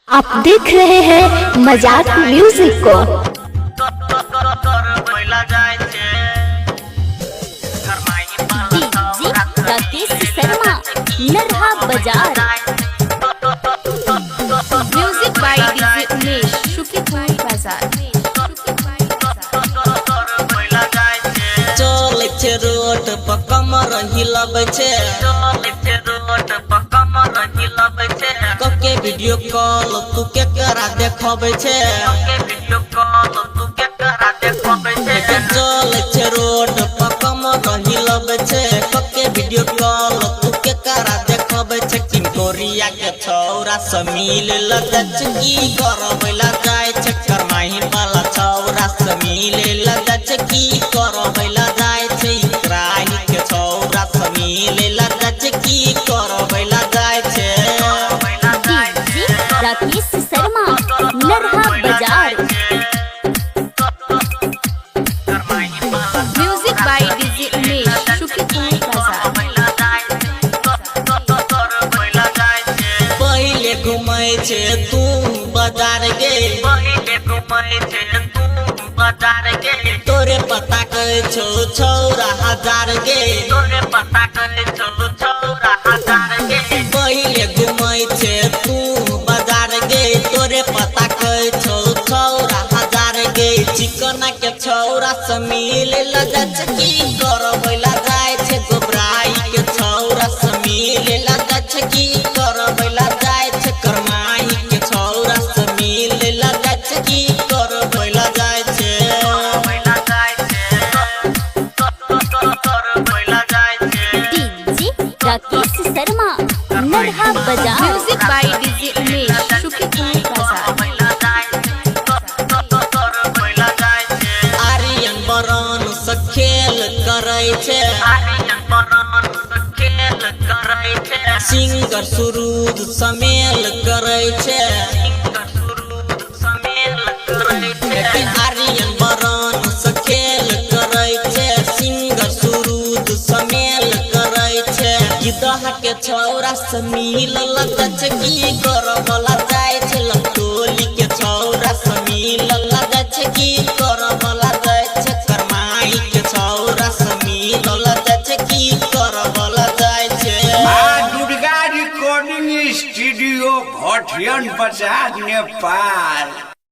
आप देख रहे हैं मजाक म्यूजिक को। राकेश शर्मा नरहा बाजार। म्यूजिक बाय डीजे उमेश शुक्रिया बाजार। चले छे रोड पर कमर हिलाबै छे, कके वीडियो कॉल तू के करा देखाबै छे, चले छे रोड पर कमर हिलाबै छे, कके वीडियो कॉल तू के करा देखाबै छे। किन कोरिया के छौरा से मिल लगच की करबै ला जाय छे, करमाही वाला छौरा से मिल लगच की करबै ला जाय छे, इकराई के छौरा से मिल लगच की करबै ला जाय छे। राकेश शर्मा नरहा बाजार। म्यूजिक बाय डीजे उमेश शुक्रिया बाजार। पहले घुमै छे तू बाजार गे, तोरे पता करे छो छौरा हजार गे, पहले घुमै छे तू बाजार गे, तोरे पता करे छो छौरा हजार गे। चिकना के छौरा से मिल लगच की करबै ला जाय छे, गोबराई के छौरा से मिल लगच की करबै ला जाय छे, करमाई के छौरा से मिल लगच की करबै ला जाय छे। डीजे राकेश शर्मा नरहा बाजार। म्यूजिक बाय डीजे उमेश शुक्रिया बाजार। आर्यन बरन से खेल करे छे, सिंगर सुरूद समेल करे छे, आर्यन बरन से खेल करे छे, सिंगर सुरूद समेल करे छे। गिदह के छौरा से मिल लगच की करबला जाय छे, लटोली के छौरा से मिल लगच की करबला जाय छे, करमाई के छौरा से मिल लगच की करबला जाय छे। माँ दुर्गा रिकॉर्डिंग स्टूडियो भटियान बाजार नेपाल।